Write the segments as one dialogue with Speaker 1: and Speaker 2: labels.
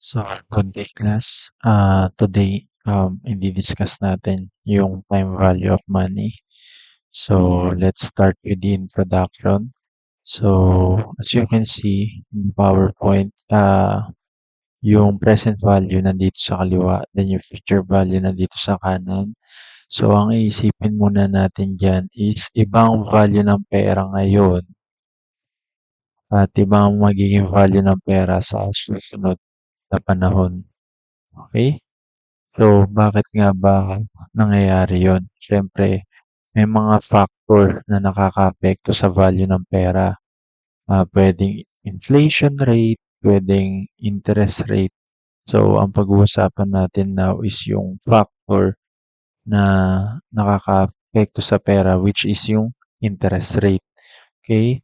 Speaker 1: So, good day class. Today, i-discuss natin yung time value of money. So, let's start with the introduction. So, as you can see in PowerPoint, yung present value nandito sa kaliwa, then yung future value nandito sa kanan. So, ang iisipin muna natin dyan is ibang value ng pera ngayon at ibang magiging value ng pera sa susunod na panahon. Okay? So, bakit nga ba nangyayari yon? Siyempre, may mga factor na nakakaapekto sa value ng pera. Pwedeng inflation rate, pwedeng interest rate. So, ang pag-uusapan natin now is yung factor na nakakaapekto sa pera, which is yung interest rate. Okay?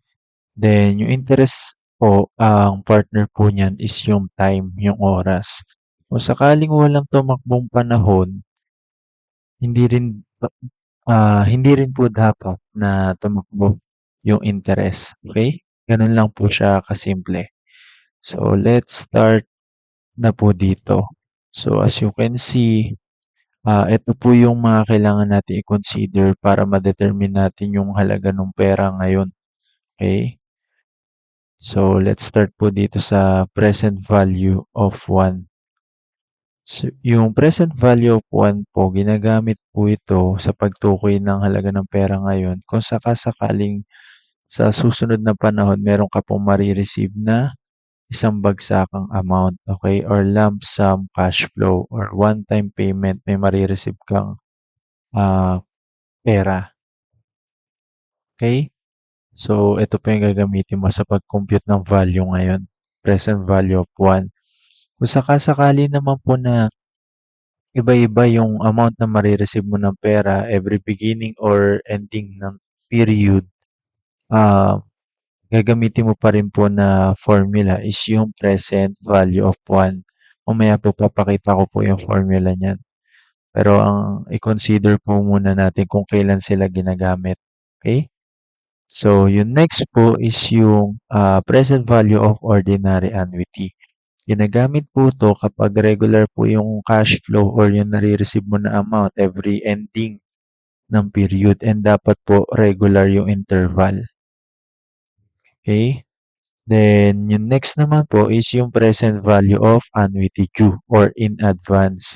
Speaker 1: Then, yung interest po, ang partner po niyan is yung time, yung oras. Kung sakaling walang tumakbong panahon, hindi rin hindi rin po dapat na tumakbo yung interest, okay? Gano'n lang po siya kasimple. So, let's start na po dito. So, as you can see, ito po yung mga kailangan natin i-consider para ma-determine natin yung halaga ng pera ngayon, okay? So, let's start po dito sa present value of 1. So, yung present value of 1 po, ginagamit po ito sa pagtukoy ng halaga ng pera ngayon kung sakasakaling sa susunod na panahon meron ka pong marireceive na isang bagsakang amount, okay? Or lump sum cash flow or one-time payment, may marireceive kang pera, okay? So, ito po yung gagamitin mo sa pag-compute ng value ngayon, present value of 1. Kung sakasakali naman po na iba-iba yung amount na marireceive mo ng pera every beginning or ending ng period, ah, gagamitin mo pa rin po na formula is yung present value of 1. Mamaya po papakita ko po yung formula niyan. Pero ang i-consider po muna natin kung kailan sila ginagamit. Okay? So, yung next po is yung present value of ordinary annuity. Ginagamit po to kapag regular po yung cash flow or yung nare-receive mo na amount every ending ng period and dapat po regular yung interval. Okay? Then, yung next naman po is yung present value of annuity due or in advance.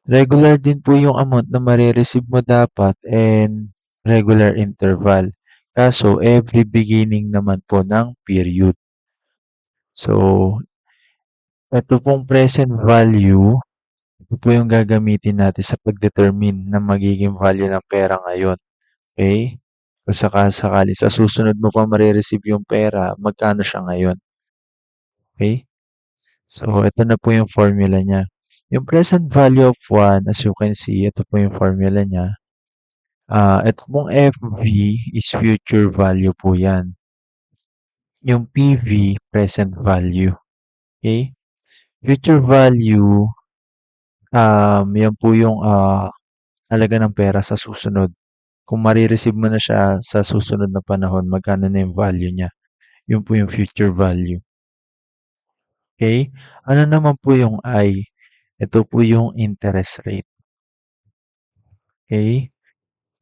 Speaker 1: Regular din po yung amount na marireceive mo dapat and regular interval. Kaso, every beginning naman po ng period. So, ito pong present value, ito po yung gagamitin natin sa pag-determine ng magiging value ng pera ngayon. Okay? Kung sakasakali sa susunod mo pa marireceive yung pera, magkano siya ngayon? Okay? So, ito na po yung formula niya. Yung present value of 1, as you can see, ito po yung formula niya. Ito pong FV is future value po yan. Yung PV, present value. Okay? Future value, yan po yung halaga ng pera sa susunod. Kung marireceive mo na siya sa susunod na panahon, magkano na yung value niya. Yun po yung future value. Okay? Ano naman po yung I? Ito po yung interest rate. Okay?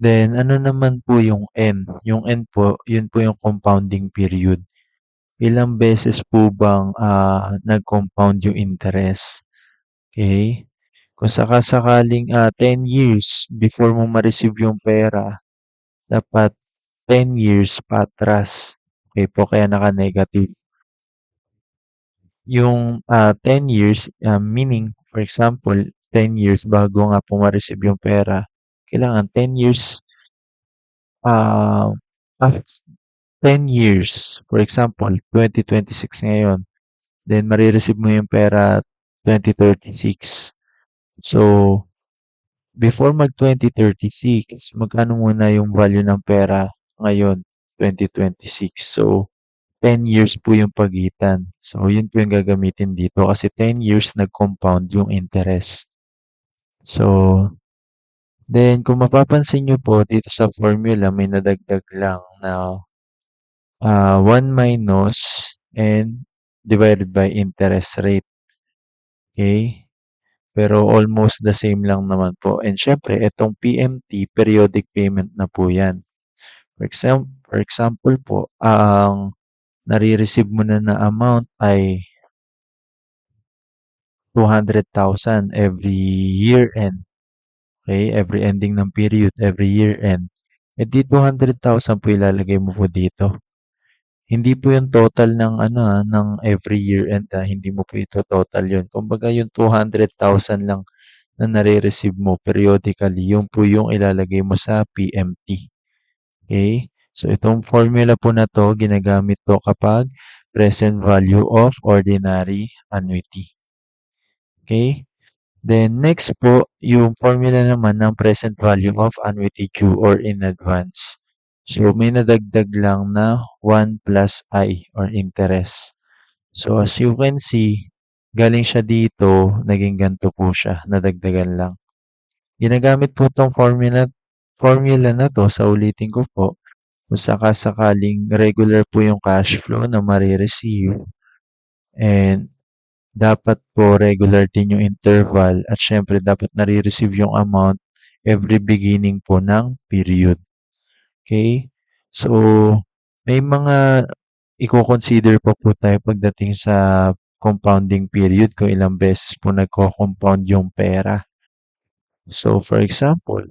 Speaker 1: Then, ano naman po yung N? Yung N po, yun po yung compounding period. Ilang beses po bang nag-compound yung interest? Okay? Kung sakasakaling 10 years before mo ma-receive yung pera, dapat 10 years patras. Okay po, kaya naka-negative. Yung 10 years, meaning, for example, 10 years bago nga po ma-receive yung pera, kailangan 10 years, ah, af 10 years, for example, 2026 ngayon, then marireceive mo yung pera 2036. So, before mag-2036, magkano muna yung value ng pera ngayon? 2026. So, 10 years po yung pagitan. So, yun po yung gagamitin dito kasi 10 years nag-compound yung interest. So, then kung mapapansin nyo po dito sa formula, may nadagdag lang na 1 minus and divided by interest rate. Okay? Pero almost the same lang naman po. And syempre, itong PMT, periodic payment na po yan. For example po, ang nare-receive mo na amount ay 200,000 every year end. Okay? Every ending ng period, every year end. Eh di 200,000 po ilalagay mo po dito. Hindi po yung total ng ng every year end, hindi mo po ito total yun. Kumbaga yung 200,000 lang na nare-receive mo periodically, yun po yung ilalagay mo sa PMT. Okay? So, itong formula po na to, ginagamit to kapag present value of ordinary annuity. Okay? Then, next po, yung formula naman ng present value of annuity due or in advance. So, may nadagdag lang na 1 plus I or interest. So, as you can see, galing siya dito, naging ganito po siya, nadagdagan lang. Ginagamit po itong formula na to, sa ulitin ko po, kung sakasakaling regular po yung cash flow na marireceive and dapat po regular din yung interval at syempre dapat nare-receive yung amount every beginning po ng period. Okay? So, may mga i-consider pa po tayo pagdating sa compounding period kung ilang beses po nagko-compound yung pera. So, for example,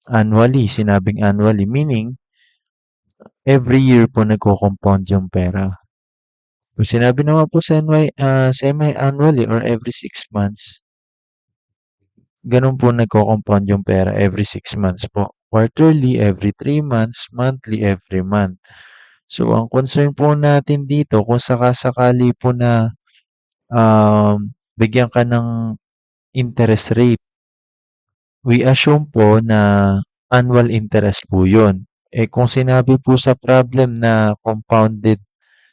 Speaker 1: annually, sinabing annually, meaning every year po nagko-compound yung pera. Kung sinabi naman po semi-annually or every 6 months, ganun po nagko-compound yung pera every 6 months po. Quarterly, every 3 months, monthly, every month. So, ang concern po natin dito, kung sakasakali po na bigyan ka ng interest rate, we assume po na annual interest po yun. Eh kung sinabi po sa problem na compounded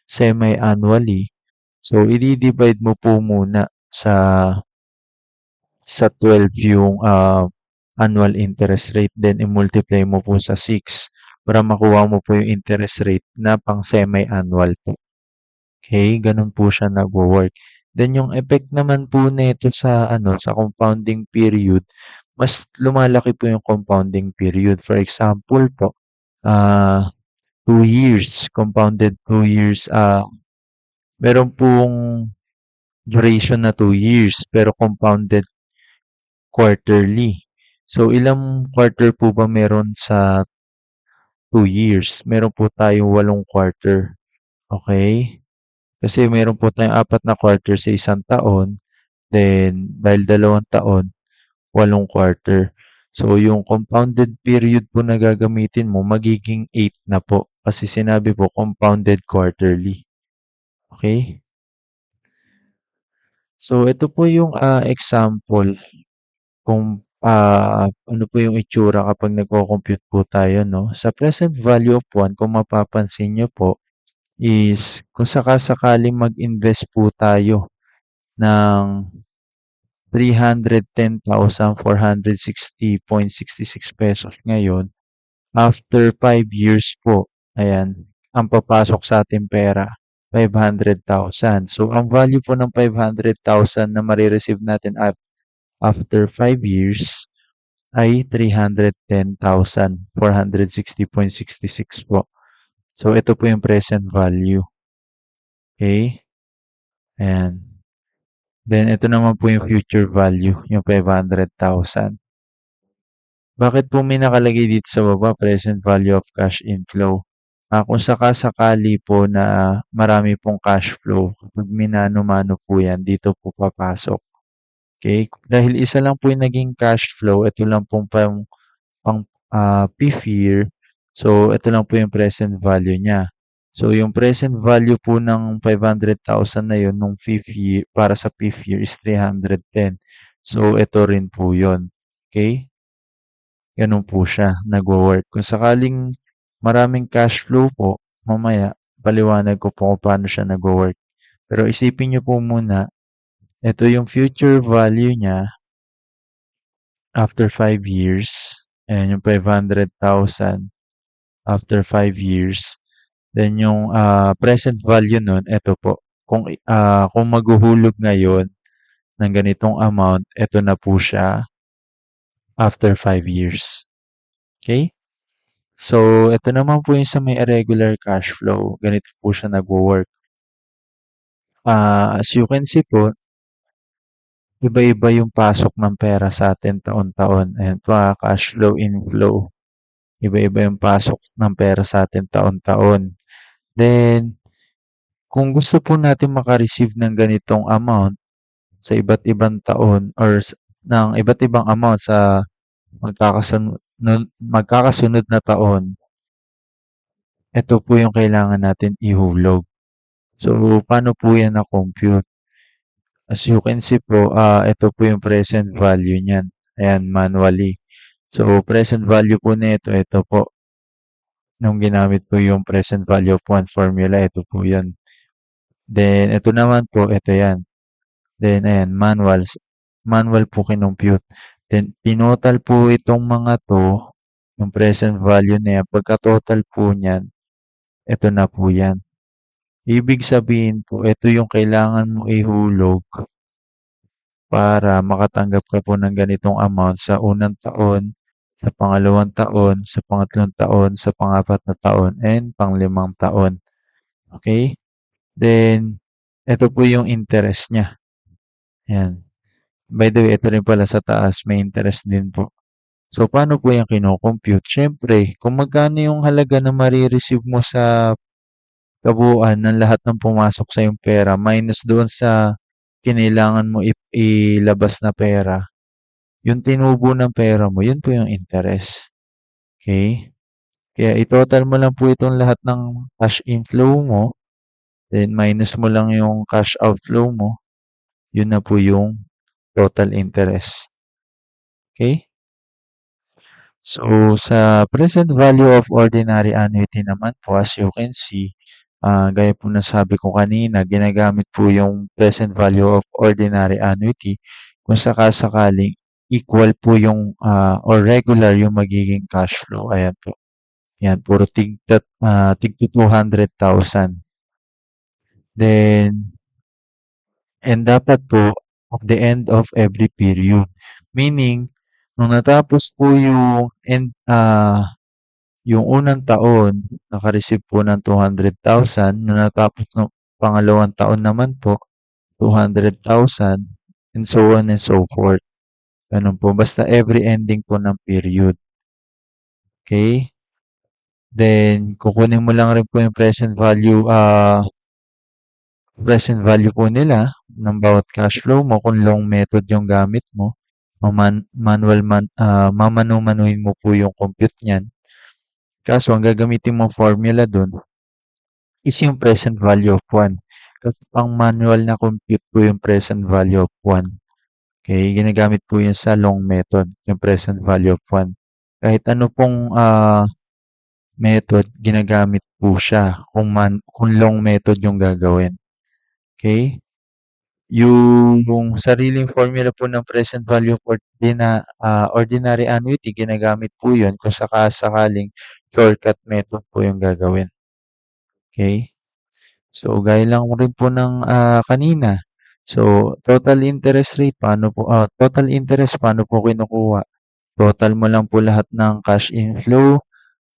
Speaker 1: semi-annually, so i-divide mo po muna sa 12 yung annual interest rate, then i-multiply mo po sa 6 para makuha mo po yung interest rate na pang semi-annual po. Okay, ganun po siya nagwo-work. Then yung effect naman po nito sa compounding period, mas lumalaki po yung compounding period. For example po, 2 years, compounded 2 years, meron pong duration na 2 years pero compounded quarterly. So, ilang quarter po ba meron sa 2 years? Meron po tayong 8 quarter. Okay? Kasi meron po tayong 4 na quarter sa isang taon. Then, dahil 2 taon, 8 quarter. So, yung compounded period po na gagamitin mo, magiging 8 na po. Kasi sinabi po, compounded quarterly. Okay? So, ito po yung example kung ano po yung itsura kapag nagko-compute po tayo, no? Sa present value of 1, kung mapapansin nyo po, is kung sakasakaling mag-invest po tayo ng 310,460.66 pesos ngayon, after 5 years po, ayan, ang papasok sa ating pera, 500,000. So, ang value po ng 500,000 na marireceive natin after 5 years ay 310,460.66 po. So, ito po yung present value. Okay? Ayan. Then, ito naman po yung future value, yung 500,000. Bakit po may nakalagay dito sa baba, present value of cash inflow? Kung sakasakali po na marami pong cash flow, kapag minano-mano po yan, dito po papasok. Okay? Dahil isa lang po yung naging cash flow, ito lang pong pang fifth year. So, ito lang po yung present value niya. So, yung present value po ng 500,000 na yun nung fifth year, para sa fifth year is 310. So, ito rin po yun. Okay? Ganun po siya, nagwo-work. Kung sakaling maraming cash flow po, mamaya, paliwanag ko po kung paano siya nagwo-work. Pero isipin nyo po muna, ito yung future value niya after 5 years. Ayan, yung 500,000 after 5 years. Then yung present value nun, ito po. Kung maghuhulog ngayon, ng ganitong amount, ito na po siya after 5 years. Okay? So, ito naman po yung sa may irregular cash flow. Ganito po siya nagwo-work. As you can see po, iba-iba yung pasok ng pera sa atin taon-taon. Ayan po, cash flow, inflow. Iba-iba yung pasok ng pera sa atin taon-taon. Then, kung gusto po natin maka-receive ng ganitong amount sa iba't ibang taon or ng iba't ibang amount sa magkakasunod na taon, ito po yung kailangan natin ihulog. So, paano po yan na-compute? As you can see po, ito po yung present value niyan. Ayan, manually. So, present value po nito, ito po. Nung ginamit po yung present value of one formula, ito po yun. Then, ito naman po, ito yan. Then, ayan, manuals. Manual po kinompute. Then, tinotal po itong mga to, yung present value na yan. Pagka-total po niyan, ito na po yan. Ibig sabihin po, ito yung kailangan mo ihulog para makatanggap ka po ng ganitong amount sa unang taon, sa pangalawang taon, sa pangatlong taon, sa pangapat na taon, and panglimang taon. Okay? Then, ito po yung interest niya. Yan. By the way, ito rin pala sa taas, may interest din po. So, paano po yung kino-compute? Siyempre, kung magkano yung halaga na marireceive mo sa kabuuan ng lahat ng pumasok sa yung pera minus doon sa kinailangan mo ilabas na pera, yung tinubo ng pera mo, yun po yung interest. Okay? Kaya i-total mo lang po itong lahat ng cash inflow mo, then minus mo lang yung cash outflow mo, yun na po yung total interest. Okay? So, sa present value of ordinary annuity naman po, as you can see, gaya po ng sabi ko kanina, ginagamit po yung present value of ordinary annuity kung sakasakaling equal po yung or regular yung magiging cash flow. Ayan po. Yan, puro tig 200,000. Then, and dapat po at the end of every period. Meaning, nung natapos po yung unang taon, naka-receive po ng 200,000. Nung natapos ng pangalawang taon naman po, 200,000 and so on and so forth. Ganun po. Basta every ending po ng period. Okay? Then, kukunin mo lang rin po yung present value po nila ng bawat cash flow mo kung long method yung gamit mo. Mamanu-manuhin mo po yung compute niyan. Kaso, ang gagamitin mong formula dun is yung present value of 1. Kasi pang manual na compute po yung present value of 1. Okay, ginagamit po yun sa long method, yung present value of 1. Kahit ano pong method, ginagamit po siya kung long method yung gagawin. Okay? Yung sariling formula po ng present value of ordinary annuity, ginagamit po yun kung sakaling shortcut method po yung gagawin. Okay? So, gaya lang rin po ng kanina. So, total interest paano po kinukuha? Total mo lang po lahat ng cash inflow,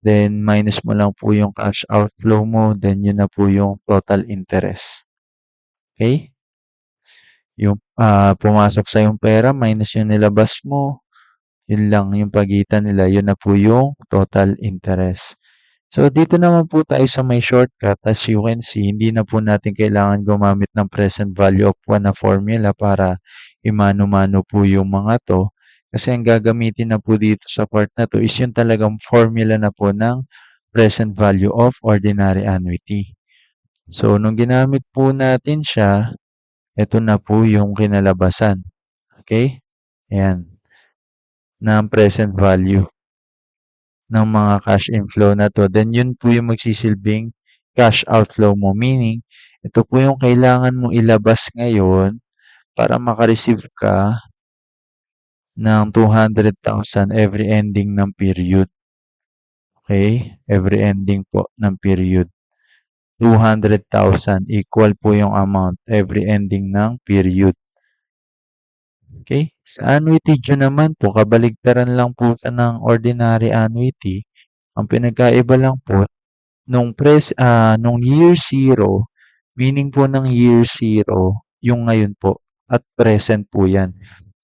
Speaker 1: then minus mo lang po yung cash outflow mo, then yun na po yung total interest. Okay? Yung pumasok sa yung pera minus yung nilabas mo, yun lang yung pagitan nila, yun na po yung total interest. So, dito naman po tayo sa may shortcut. As you can see, hindi na po natin kailangan gumamit ng present value of 1 na formula para imano-mano po yung mga to. Kasi ang gagamitin na po dito sa part na to is yung talagang formula na po ng present value of ordinary annuity. So, nung ginamit po natin siya, ito na po yung kinalabasan. Okay? Ayan. Ng present value ng mga cash inflow na to, then yun po yung magsisilbing cash outflow mo. Meaning, ito po yung kailangan mo ilabas ngayon para makareceive ka ng 200,000 every ending ng period. Okay? Every ending po ng period. 200,000 equal po yung amount every ending ng period. Okay? Sa annuity due naman po, kabaligtaran lang po siya ng ordinary annuity. Ang pinagkaiba lang po, nung year zero, meaning po ng year zero, yung ngayon po, at present po yan.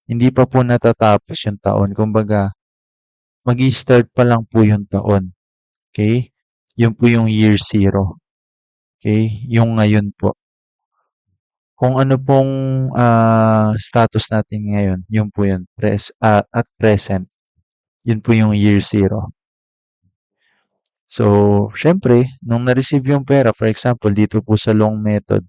Speaker 1: Hindi pa po natatapos yung taon. Kumbaga, mag-i-start pa lang po yung taon. Okay? Yun po yung year zero. Okay? Yung ngayon po. Kung ano pong status natin ngayon, yun po yun. At present, yun po yung year zero. So, syempre, nung na-receive yung pera, for example, dito po sa long method,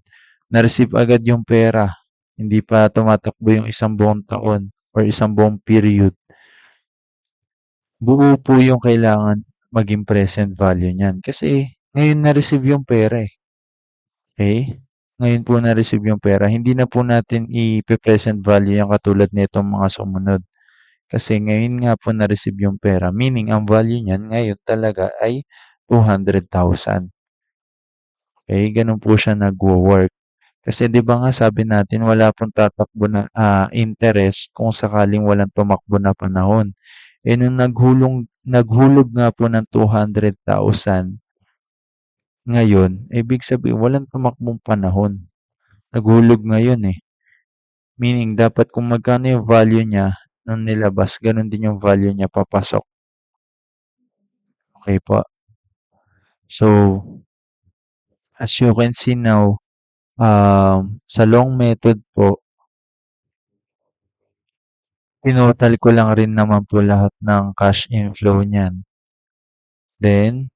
Speaker 1: na-receive agad yung pera. Hindi pa tumatakbo yung isang buong taon or isang buong period. Buo po yung kailangan maging present value niyan. Kasi ngayon na-receive yung pera eh. Okay? Ngayon po na-receive yung pera. Hindi na po natin i-present value yung katulad nitong mga sumunod. Kasi ngayon nga po na-receive yung pera. Meaning, ang value niyan ngayon talaga ay 200,000. Okay? Ganun po siya nagwo-work. Kasi 'di ba nga sabi natin wala pong tatakbo na interest kung sakaling walang tumakbo na panahon. Eh nung naghulog nga po ng 200,000 ngayon, ibig sabihin walang tumakbong panahon. Naghulog ngayon eh. Meaning dapat kung magkano yung value niya nung nilabas, ganun din yung value niya papasok. Okay po. So, as you can see now, sa long method po, tinotal ko lang rin naman po lahat ng cash inflow niyan. Then,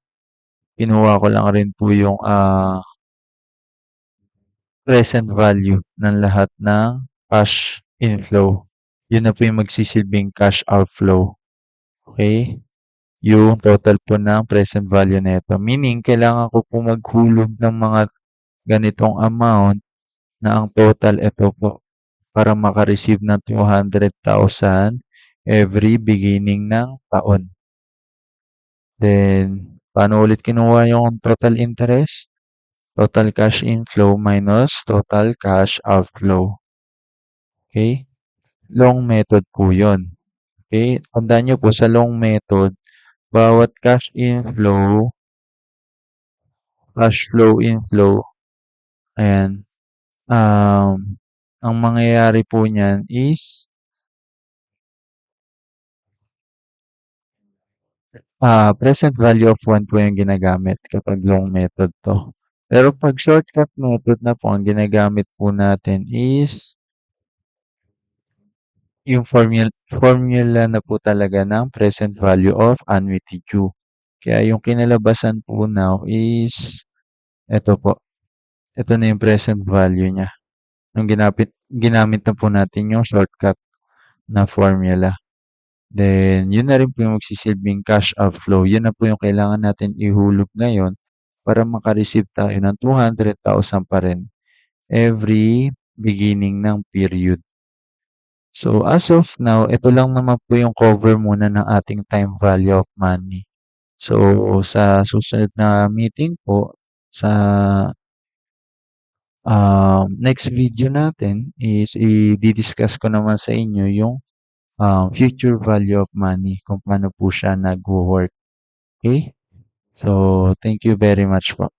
Speaker 1: kinuha ko lang rin po yung present value ng lahat ng cash inflow. Yun na po yung magsisilbing cash outflow. Okay? Yung total po ng present value nito. Meaning, kailangan ko po maghulog ng mga ganitong amount na ang total ito po para makareceive ng 200,000 every beginning ng taon. Then, paano ulit kinuha yung total interest? Total cash inflow minus total cash outflow. Okay? Long method po yun. Okay? Tandaan nyo po sa long method, bawat cash flow inflow, ayan, ang mangyayari po niyan is present value of 1 po yung ginagamit kapag long method to. Pero pag shortcut method na po, ang ginagamit po natin is yung formula na po talaga ng present value of annuity due. Kaya yung kinalabasan po now is eto po. Ito na yung present value niya. Nung ginamit na po natin yung shortcut na formula. Then, yun na rin po yung magsisilbing cash outflow. Yun na po yung kailangan natin ihulog ngayon para makareceive tayo ng 200,000 pa rin every beginning ng period. So, as of now, ito lang naman po yung cover muna ng ating time value of money. So, sa susunod na meeting po, sa next video natin is i-discuss ko naman sa inyo yung future value of money, kung paano po siya nagwo-work. Okay? So, thank you very much po.